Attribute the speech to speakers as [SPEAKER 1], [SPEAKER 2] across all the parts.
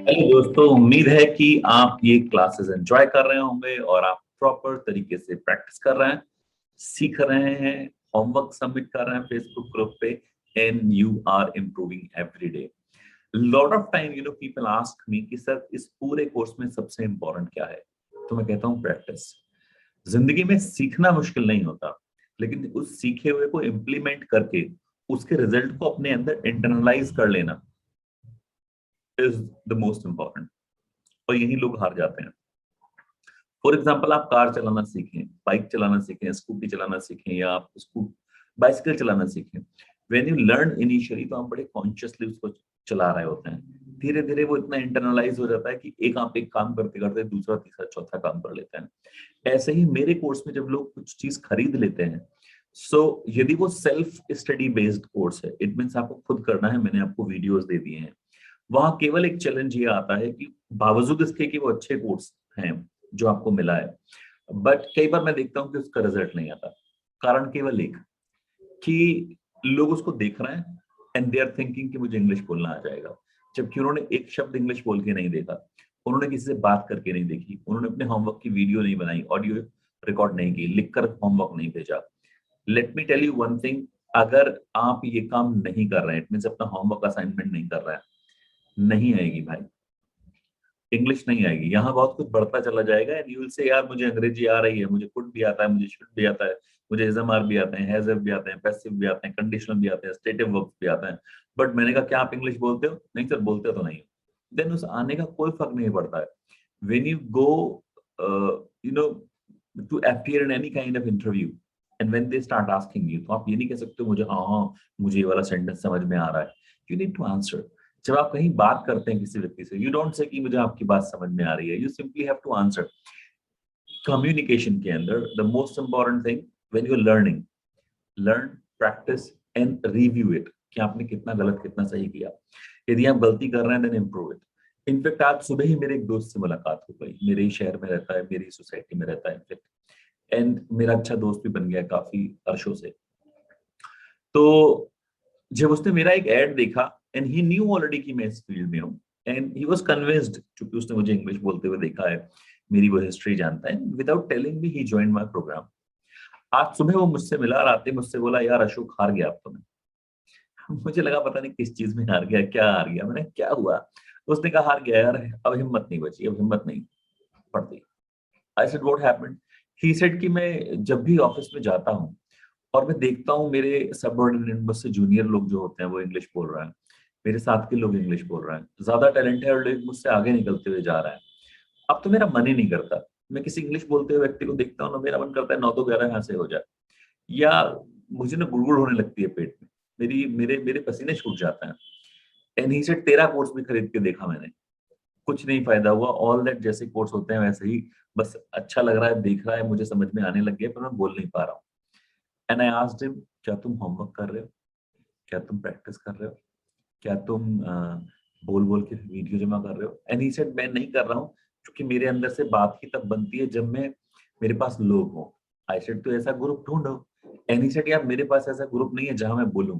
[SPEAKER 1] Hello दोस्तों, उम्मीद है कि आप ये क्लासेस एंजॉय कर रहे होंगे और आप प्रॉपर तरीके से प्रैक्टिस कर रहे हैं, सीख रहे हैं, होमवर्क सबमिट कर रहे हैं फेसबुक ग्रुप पे and you are improving every day. Lot of time people ask me कि सर इस पूरे कोर्स में सबसे इंपॉर्टेंट क्या है। तो मैं कहता हूँ प्रैक्टिस। जिंदगी में सीखना मुश्किल नहीं होता, लेकिन उस सीखे हुए को इम्प्लीमेंट करके उसके रिजल्ट को अपने अंदर इंटरनलाइज कर लेना इज द मोस्ट इंपॉर्टेंट। और यही लोग हार जाते हैं। फॉर एग्जाम्पल, आप कार चलाना सीखें, बाइक चलाना सीखें, स्कूटी चलाना सीखें, या आप बाइसिकल चलाना सीखें। व्हेन यू लर्न इनिशियली तो आप बड़े कॉन्शियसली उसको चला रहे होते हैं। धीरे धीरे वो इतना इंटरनलाइज हो जाता है कि आप एक काम करते करते दूसरा तीसरा चौथा काम कर लेते हैं। ऐसे ही मेरे कोर्स में जब लोग कुछ चीज खरीद लेते हैं, यदि वो सेल्फ स्टडी बेस्ड कोर्स है, इट मीन्स आपको खुद करना है। मैंने आपको वीडियोस दे दिए हैं। वहां केवल एक चैलेंज ये आता है कि बावजूद इसके कि वो अच्छे कोर्स हैं जो आपको मिला है, बट कई बार मैं देखता हूँ कि उसका रिजल्ट नहीं आता। कारण केवल एक, कि लोग उसको देख रहे हैं एंड दे आर थिंकिंग कि मुझे इंग्लिश बोलना आ जाएगा, जबकि उन्होंने एक शब्द इंग्लिश बोल के नहीं देखा, उन्होंने किसी से बात करके नहीं देखी, उन्होंने अपने होमवर्क की वीडियो नहीं बनाई, ऑडियो रिकॉर्ड नहीं की, लिखकर होमवर्क नहीं भेजा। Let me tell you one thing, अगर आप ये काम नहीं कर रहे हैं, इट मीन्स अपना होमवर्क असाइनमेंट नहीं कर रहे हैं, नहीं आएगी भाई, इंग्लिश नहीं आएगी। यहाँ बहुत कुछ बढ़ता चला जाएगा एंड यू विल से यार मुझे अंग्रेजी आ रही है, मुझे कुड भी आता है, मुझे शुड भी आता है, मुझे एसएमआर भी आते हैं, हैजव भी आते हैं, पैसिव भी आते हैं, कंडीशनल भी आते हैं, स्टेटिव वर्ब भी आते हैं। बट मैंने कहा क्या आप इंग्लिश बोलते हो? नहीं सर, बोलते तो नहीं। देन उस आने का कोई फर्क नहीं पड़ता है। When you go you know to appear in any kind of interview and when they start asking you, तो आप ये नहीं कह सकते मुझे हाँ मुझे ये वाला सेंटेंस समझ में आ रहा है। You need to answer. जब आप कहीं बात करते हैं किसी व्यक्ति से, यू डोंट से कि मुझे आपकी बात समझ में आ रही है, you simply have to answer. Communication के अंदर the most important thing, when you are learning, learn, practice and review it, कि आपने कितना गलत कितना सही किया। यदि आप गलती कर रहे हैं देन इम्प्रूव इट। इनफेक्ट आज सुबह ही मेरे एक दोस्त से मुलाकात हो गई, मेरे ही शहर में रहता है, मेरी सोसाइटी में रहता है इनफेक्ट, एंड मेरा अच्छा दोस्त भी बन गया काफी वर्षों से। तो जब उसने मेरा एक एड देखा एंड ही न्यू ऑलरेडी कि मैं इस फील्ड में हूँ, एंड ही वाज कन्विंस्ड, क्योंकि उसने मुझे इंग्लिश बोलते हुए देखा है, मेरी वो हिस्ट्री जानता है, without telling me he joined my program. आज सुबह वो मुझसे मिला, रात में मुझसे बोला यार अशोक हार गया अब तो मैं। मुझे लगा पता नहीं किस चीज में हार गया, क्या हार गया, मैंने क्या हुआ। उसने कहा हार गया यार, अब हिम्मत नहीं बची, अब हिम्मत नहीं पड़ती। I said what happened? He said कि मैं जब भी ऑफिस में जाता हूँ और मैं देखता हूँ मेरे सबऑर्डिनेट, मुझसे जूनियर लोग जो होते हैं वो इंग्लिश बोल रहे हैं, मेरे साथ के लोग इंग्लिश बोल रहे हैं, ज्यादा टैलेंट है और लोग मुझसे आगे निकलते हुए जा रहे हैं। अब तो मेरा मन ही नहीं करता, मैं किसी इंग्लिश बोलते हुए व्यक्ति को देखता हूँ ना, मेरा मन करता है 9 तो 11 यहाँ से हो जाए, या मुझे ना गुड़गुड़ होने लगती है पेट में, मेरी मेरे मेरे पसीने छूट जाते हैं। एंड ही सेड तेरा कोर्स भी खरीद के देखा मैंने, कुछ नहीं फायदा हुआ। ऑल दैट जैसे कोर्स होते हैं वैसे ही, बस अच्छा लग रहा है, दिख रहा है, मुझे समझ में आने लग गया, पर मैं बोल नहीं पा रहा हूँ। एंड आई आस्क्ड हिम, क्या तुम होमवर्क कर रहे हो? क्या तुम प्रैक्टिस कर रहे हो? क्या तुम बोल बोल के वीडियो जमा कर रहे हो? एंड ही सेड मैं नहीं कर रहा हूँ, क्योंकि मेरे अंदर से बात ही तब बनती है जब मैं, मेरे पास लोग हों। आई सेड तो ऐसा ग्रुप ढूंढो। एंड ही सेड यार मेरे पास ऐसा ग्रुप नहीं है जहां मैं बोलूं।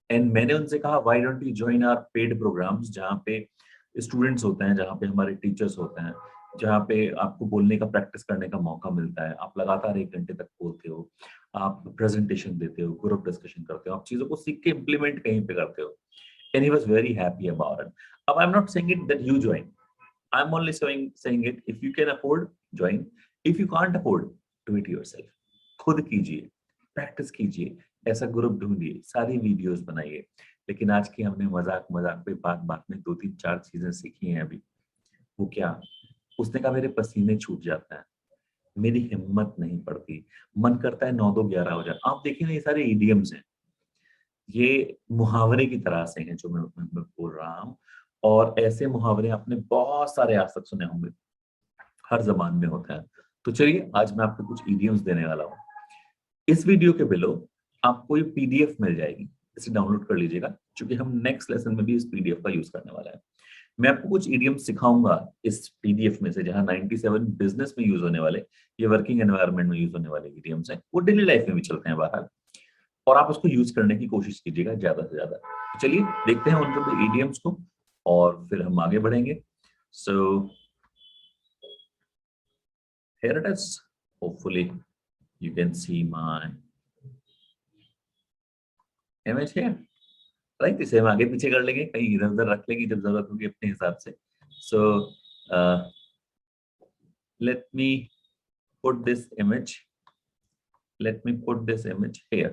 [SPEAKER 1] एंड मैंने उनसे कहा why don't you join our paid programs, जहाँ पे स्टूडेंट्स होते हैं, जहाँ पे हमारे टीचर्स होते हैं, जहाँ पे आपको बोलने का प्रैक्टिस करने का मौका मिलता है, आप लगातार 1 घंटे तक बोलते हो, आप प्रेजेंटेशन देते हो, ग्रुप डिस्कशन करते हो, आप चीजों को सीख के इम्प्लीमेंट कहीं पे करते हो। And he was very happy about it. I'm not saying it that you join. I'm only saying it, if you can afford, join. If you can't afford, do it yourself. खुद कीजिए, practice कीजिए, ऐसा group ढूंढिए, सारी videos बनाइए। लेकिन आज की हमने मजाक मजाक पे बात बात में 2 3 4 चीजें सीखी हैं अभी। वो क्या? उसने कहा मेरे पसीने छूट जाते हैं, मेरी हिम्मत नहीं पड़ती, मन करता है 9 2 11 हो जाए। आप देखिए ना, ये सारे इडियम्स हैं, ये मुहावरे की तरह से हैं जो मैं बोल रहा हूँ। और ऐसे मुहावरे आपने बहुत सारे आज तक सुने होंगे, हर जबान में होता है। तो चलिए आज मैं आपको कुछ इडियम्स देने वाला हूँ। इस वीडियो के बिलो आपको ये पीडीएफ मिल जाएगी, इसे डाउनलोड कर लीजिएगा, क्योंकि हम नेक्स्ट लेसन में भी इस पीडीएफ का यूज करने वाला है। मैं आपको कुछ इडियम सिखाऊंगा इस पीडीएफ में से, जहां 97 बिजनेस में यूज होने वाले, ये वर्किंग एनवायरनमेंट में यूज होने वाले इडियम्स हैं, वो डेली लाइफ में भी चलते हैं बाहर, और आप उसको यूज करने की कोशिश कीजिएगा ज्यादा से ज्यादा। तो चलिए देखते हैं उन सब इडियम्स को, और फिर हम आगे बढ़ेंगे. So here it is. Hopefully you can see my image here. Right, इसे हम आगे पीछे कर लेंगे, कहीं इधर उधर रख लेंगे जब जरूरत होगी अपने हिसाब से. So let me put this image, let me put this image here,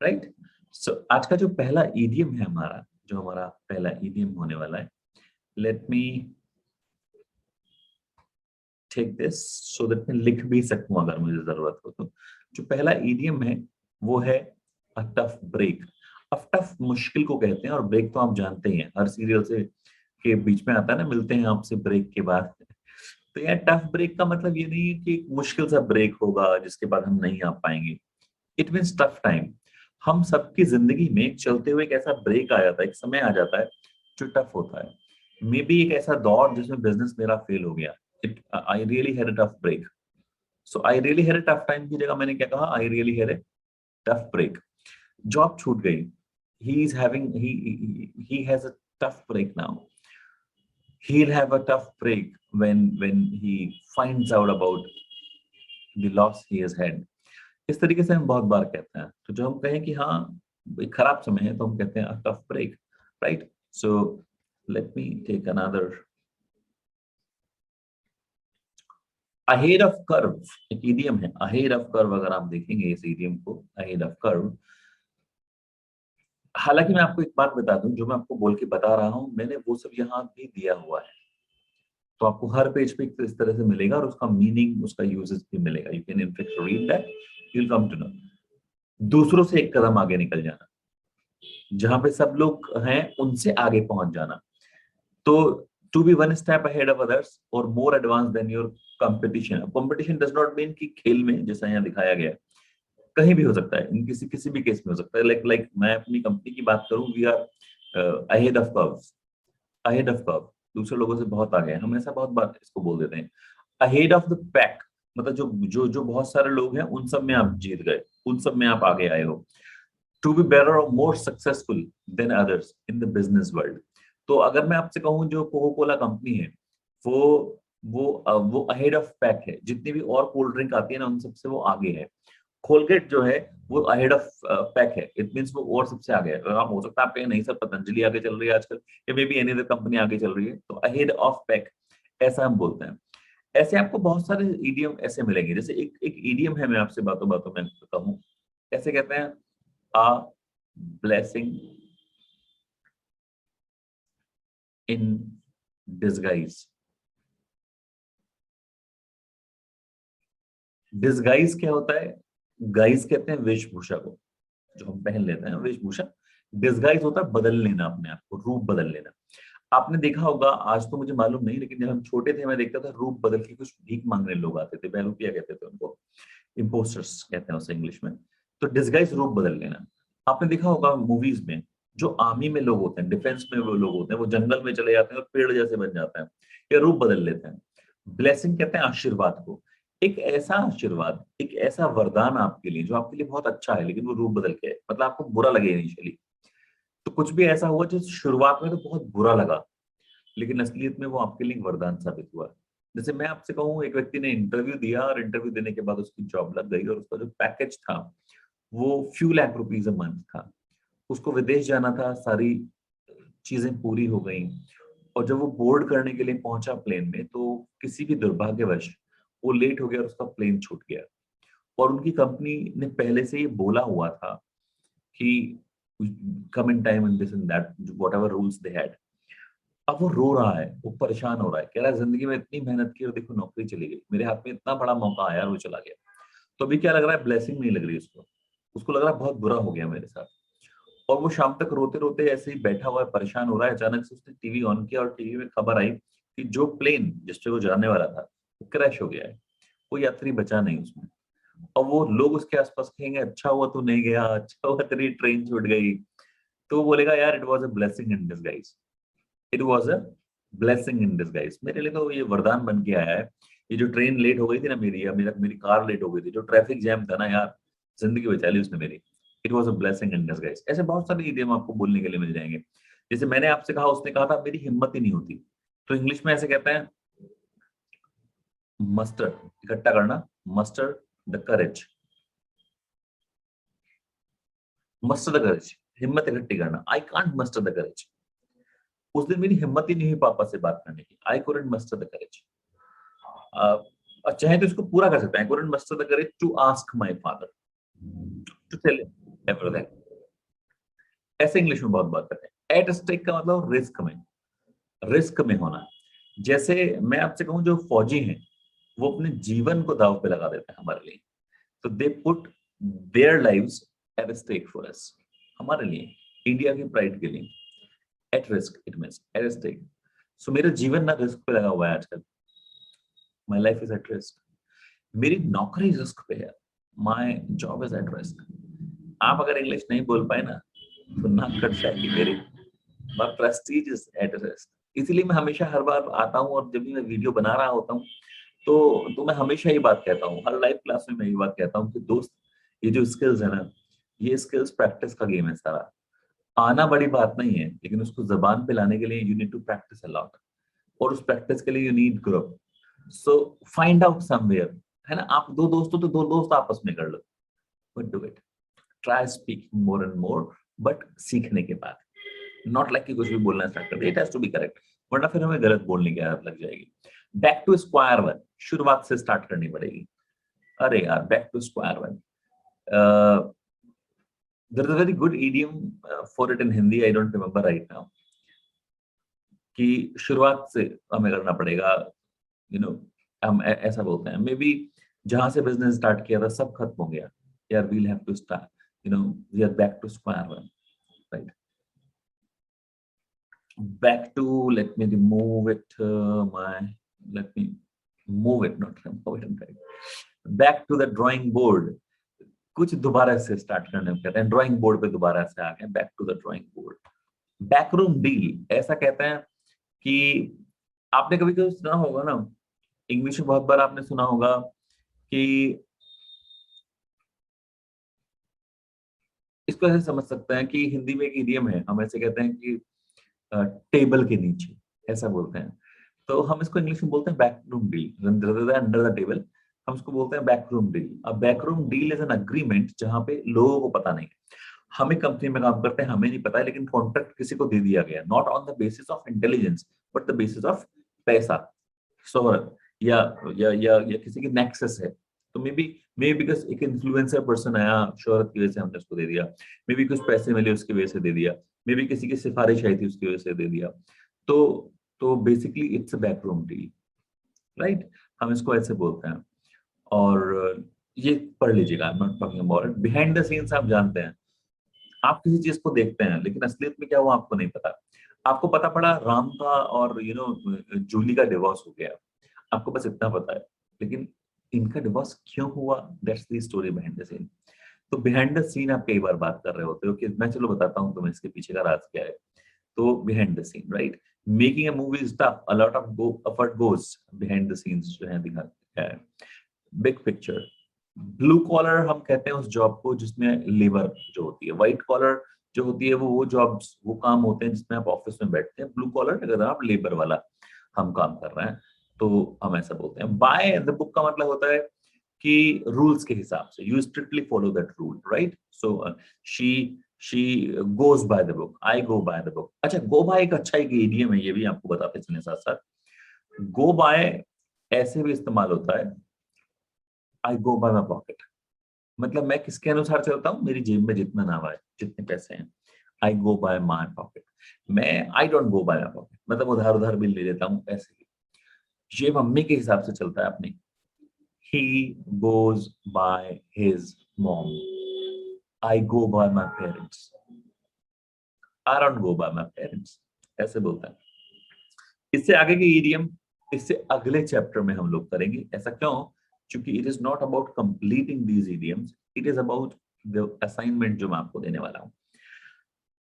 [SPEAKER 1] right? So आज का जो पहला idiom है हमारा, जो हमारा पहला idiom होने वाला है, let me take this so that मैं लिख भी सकूं अगर मुझे जरूरत हो तो. जो पहला idiom है वो है a tough break. अब टफ मुश्किल को कहते हैं, और ब्रेक तो आप जानते ही हैं, हर सीरियल से के बीच में आता है ना, मिलते हैं आपसे ब्रेक के बाद. तो यार टफ ब्रेक का मतलब ये नहीं है कि एक मुश्किल सा ब्रेक होगा जिसके बाद हम नहीं आ पाएंगे. It means tough time. हम सबकी जिंदगी में एक चलते हुए एक ऐसा ब्रेक आ जाता है, एक समय आ जाता है जो टफ होता है. मे बी एक ऐसा दौर जिसमें बिजनेस मेरा फेल हो गया. I really had a tough break. So I really had a tough time की जगह मैंने क्या कहा, I really had a tough break. Job छूट गई. He has a tough break now. He'll have a tough break when he finds out about the loss he has had. इस तरीके से हम बहुत बार कहते हैं. तो जो हम कहें कि हाँ एक खराब समय है तो हम कहते हैं a tough break, right? So let me take another. Ahead of curve एक idiom है. Ahead of curve अगर आप देखेंगे इस idiom को, ahead of curve. हालांकि मैं आपको एक बात बता दूं, जो मैं आपको बोल के बता रहा हूं मैंने वो सब यहाँ भी दिया हुआ है. तो आपको हर पेज पे इस तरह से मिलेगा और उसका मीनिंग, उसका यूजेस भी मिलेगा. You can in fact read that, you will come to know. दूसरों से एक कदम आगे निकल जाना, जहां पे सब लोग हैं उनसे आगे पहुंच जाना. तो to be one step ahead of others और more advance than your competition. Competition does not mean कि खेल में, जैसा यहाँ दिखाया गया, कहीं भी हो सकता है, इन किसी भी केस में हो सकता है. लाइक मैं अपनी कंपनी की बात करूं, we are ahead of curves. Ahead of curve, दूसरे लोगों से बहुत आगे हैं. हम ऐसा बहुत बार इसको बोल देते हैं. अहेड ऑफ द पैक मतलब जो जो जो बहुत सारे लोग हैं उन सब में आप जीत गए, उन सब में आप आगे आए हो. टू बी बेटर और more successful than others in the business world. तो अगर मैं आपसे कहूं जो कोको कोला कंपनी है वो अहेड ऑफ पैक है. जितनी भी और कोल्ड ड्रिंक आती है ना उन सबसे वो आगे है. कोलगेट जो है वो अहेड ऑफ पैक है. इट मींस वो और सबसे आगे है. आप हो सकता है आप कहें नहीं सर पतंजलि आगे चल रही है आजकल, या may be any other company आगे चल रही है, तो अहेड ऑफ पैक ऐसा हम बोलते हैं. ऐसे आपको बहुत सारे इडियम ऐसे मिलेंगे. जैसे एक इडियम है, मैं आपसे बातों बातों में कहूं, ऐसे कहते हैं आ ब्लेसिंग इन डिसगाइज. डिसगाइज क्या होता है? गाइज कहते हैं वेशभूषा को, जो हम पहन लेते हैं वेशभूषा. डिसगाइज होता है बदल लेना, अपने आप को रूप बदल लेना. आपने देखा होगा, आज तो मुझे मालूम नहीं, लेकिन जब हम छोटे थे मैं देखता था रूप बदल के कुछ भीख मांगने लोग आते थे. बहरूपिया कहते थे उनको, इम्पोस्टर्स कहते हैं उसे इंग्लिश में. तो डिसगाइज रूप बदल लेना. आपने देखा होगा मूवीज में जो आर्मी में लोग होते हैं, डिफेंस में वो लोग होते हैं, वो जंगल में चले जाते हैं और पेड़ जैसे बन जाते हैं या रूप बदल लेते हैं. ब्लेसिंग कहते हैं आशीर्वाद को. एक ऐसा आशीर्वाद, एक ऐसा वरदान आपके लिए जो आपके लिए बहुत अच्छा है लेकिन वो रूप बदल के है, मतलब आपको बुरा लगे इनिशियली. तो कुछ भी ऐसा हुआ जो शुरुआत में तो बहुत बुरा लगा लेकिन असलियत में वो आपके लिए वरदान साबित हुआ. जैसे मैं आपसे कहूँ, एक व्यक्ति ने इंटरव्यू दिया और इंटरव्यू देने के बाद उसकी जॉब लग गई और उसका जो पैकेज था वो few lakh rupees a month था. उसको विदेश जाना था, सारी चीजें पूरी हो गई और जब वो बोर्ड करने के लिए पहुंचा प्लेन में तो किसी भी दुर्भाग्यवश वो लेट हो गया और उसका प्लेन छूट गया. और उनकी कंपनी ने पहले से ये बोला हुआ था कि come in time and this and that, whatever rules they had. अब वो रो रहा है, वो परेशान हो रहा है, कह रहा है जिंदगी में इतनी मेहनत की और देखो नौकरी चली गई, मेरे हाथ में इतना बड़ा मौका आया और वो चला गया. तो अभी क्या लग रहा है, ब्लेसिंग नहीं लग रही उसको. उसको लग रहा है बहुत बुरा हो गया मेरे साथ. और वो शाम तक रोते रोते ऐसे ही बैठा हुआ है, परेशान हो रहा है. अचानक से उसने टीवी ऑन किया और टीवी में खबर आई कि जो प्लेन जिस पे वो जाने वाला था वो क्रैश हो गया है. कोई यात्री बचा नहीं उसमें. और वो लोग उसके आसपास कहेंगे अच्छा हुआ तू नहीं गया, अच्छा हुआ तेरी ट्रेन छूट गई. तो वो बोलेगा यार it was a blessing in disguise. It was a blessing in disguise. मेरे लिए तो ये वरदान बन के आया है. ये जो ट्रेन लेट हो गई थी ना मेरी, या मेरी कार लेट हो गई थी, जो ट्रैफिक जैम था ना यार, जिंदगी बचा ली उसने मेरी. It was a blessing in disguise. ऐसे बहुत सारे इडियम आपको बोलने के लिए मिल जाएंगे। जैसे मैंने आपसे कहा, उसने कहा था मेरी हिम्मत ही नहीं होती, तो इंग्लिश में ऐसे कहते हैं मस्टर, इकट्ठा करना, muster the courage, muster the courage, हिम्मत इकट्ठी करना। I can't muster the courage, उस दिन मेरी हिम्मत ही नहीं हुई पापा से बात करने की। I couldn't muster the courage. और चाहे तो इसको पूरा कर सकते हैं, I couldn't muster the courage to ask my father to tell him everything. ऐसे इंग्लिश में बहुत बात करते हैं। एट स्टेक का मतलब रिस्क में, रिस्क में होना। जैसे मैं आपसे कहूं, जो फौजी हैं वो अपने जीवन को दांव पे लगा देते हैं हमारे लिए, तो they put their lives at stake for us, हमारे लिए, इंडिया के प्राइड के लिए। At risk it means at stake. So मेरा जीवन ना रिस्क पे लगा हुआ है आजकल, my life is at risk, मेरी नौकरी रिस्क पे है, my job is at risk. आप अगर इंग्लिश नहीं बोल पाए ना तो नाक कट जाएगी मेरी, my Prestige is at risk. इसीलिए मैं हमेशा हर बार आता हूँ और जब भी मैं वीडियो बना रहा होता हूँ तो मैं हमेशा ये बात कहता हूँ, हर लाइव क्लास में मैं ये बात कहता हूँ कि दोस्त, ये जो स्किल्स है ना, ये स्किल्स प्रैक्टिस का गेम है सारा। आना बड़ी बात नहीं है, लेकिन उसको जबान पे लाने के लिए you need to practice a lot, और उस प्रैक्टिस के लिए you need group. So find out somewhere, है ना, आप दो दोस्तों तो दो दोस्त आपस में कर लो, but do it, try speaking more and more, but सीखने के बाद, नॉट लाइक कि कुछ भी बोलना स्टार्ट कर दिया, it has to be correct, वरना फिर हमें गलत बोलने की आदत लग जाएगी। बैक टू स्क्वायर वन, शुरुआत से स्टार्ट करनी पड़ेगी। अरे यार, back to square one, there is a very good idiom for it in Hindi, I don't remember right now, कि शुरुआत से हमें करना पड़ेगा, यू नो, हम ऐसा बोलते हैं, मे बी जहां से बिजनेस स्टार्ट किया था सब खत्म हो गया यार, we'll have to start, you know, we are back to square one, right. Back to, let me remove it, let me move it, not remove it, right? Back to the drawing board, कुछ दोबारा से start करने कहते हैं, drawing board पे दोबारा से आ गए, back to the drawing board. Backroom deal ऐसा कहते हैं कि आपने कभी कभी सुना होगा ना, इंग्लिश में बहुत बार आपने सुना होगा कि, इसको ऐसे समझ सकते हैं कि हिंदी में एक इडियम है, हम ऐसे कहते हैं कि टेबल के नीचे, ऐसा बोलते हैं। तो हम इसको इंग्लिश में बोलते हैं backroom deal, under the table, हम इसको बोलते हैं बैकरूम डील। अब backroom deal is an agreement जहां पे लोगों को पता नहीं, हम एक कंपनी में काम करते हैं, हमें नहीं पता है, लेकिन कॉन्ट्रैक्ट किसी को दे दिया गया, not on the basis of intelligence but the basis of पैसा, शोहरत, या किसी की नेक्सस है, तो मे बी बिकॉज एक इन्फ्लुएंसर पर्सन आया, शोहरत की वजह से हमने उसको दे दिया, मे बी कुछ पैसे मिले उसकी वजह से दे दिया, मे बी किसी की सिफारिश आई थी उसकी वजह से दे दिया। तो basically it's a backroom deal, right, हम इसको ऐसे बोलते हैं। और ये पढ़ लीजिएगा, I am not talking about it. Behind the scenes आप जानते हैं, आप किसी चीज को देखते हैं लेकिन असलियत में क्या हुआ आपको नहीं पता। आपको पता पड़ा राम का और जूली का डिवोर्स हो गया, आपको बस इतना पता है, लेकिन इनका डिवोर्स क्यों हुआ, that's the story behind the scene. तो बिहाइंड द सीन आप कई बार बात कर रहे होते हो कि मैं चलो बताता हूँ तुम्हें इसके पीछे का राज क्या है। तो behind the scene, right, making a movie is tough, a lot of effort goes behind the scenes जो है दिखा है। बिग पिक्चर, ब्लू कॉलर हम कहते हैं उस जॉब को जिसमें लेबर जो होती है, व्हाइट कॉलर जो होती है वो जॉब्स, वो काम होते हैं जिसमें आप ऑफिस में बैठते हैं। ब्लू कॉलर अगर आप लेबर वाला हम काम कर रहे हैं तो हम ऐसा बोलते हैं। बाय द बुक का मतलब होता है कि रूल्स के हिसाब से, you strictly follow that rule, right. So she she goes by the book, I go by the book. अच्छा, गो बाय एक अच्छा एक इडियम है, ये भी आपको बताते चले साथ साथ। गो बाय ऐसे भी इस्तेमाल होता है, आई गो बाय माई पॉकेट, मतलब मैं किसके अनुसार चलता हूँ, मेरी जेब में जितना नाम आए, जितने पैसे हैं, आई गो बाय माई पॉकेट। मैं I don't go by my pocket, मतलब उधार उधार बिल ले लेता हूँ ऐसे ही। ये मम्मी के हिसाब से चलता है अपनी, he goes by his mom, I go by my parents, I don't go by my parents, ऐसे बोलता है। इससे आगे की इडियम इससे अगले चैप्टर में हम लोग करेंगे। ऐसा क्यों? क्योंकि it is not about completing these idioms, it is about the assignment जो मैं आपको देने वाला हूं।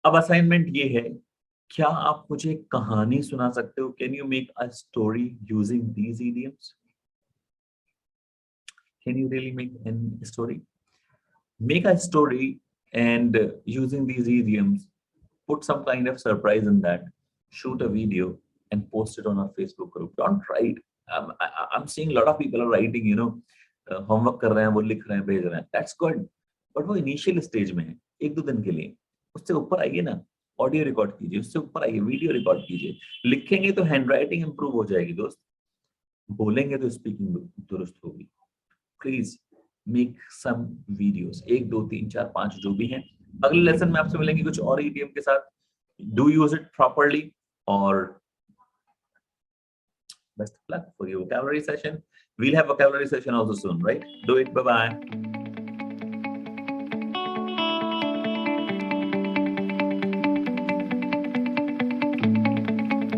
[SPEAKER 1] अब असाइनमेंट ये है, क्या आप मुझे एक कहानी सुना सकते हो? Can you make a story using these idioms? Can you really make an story? Make a story and using these idioms, put some kind of surprise in that, shoot a video and post it on our Facebook group. Don't write. I'm seeing a lot of people are writing, homework कर रहे हैं, वो लिख रहे हैं, भेज रहे हैं. That's good. But वो initial stage में है, 1-2 दिन के लिए. उससे ऊपर आइए ना, ऑडियो रिकॉर्ड कीजिए, उससे ऊपर आइए, वीडियो रिकॉर्ड कीजिए. लिखेंगे तो हैंड राइटिंग इंप्रूव हो जाएगी दोस्त, बोलेंगे तो स्पीकिंग दुरुस्त होगी. प्लीज मेक सम वीडियोस, 1 2 3 4 5 जो भी हैं. अगले लेसन में आपसे मिलेंगे कुछ और ईडीएम के साथ. डू यूज इट प्रॉपरली और best of luck for your vocabulary session. We'll have vocabulary session also soon, right? Do it. Bye bye.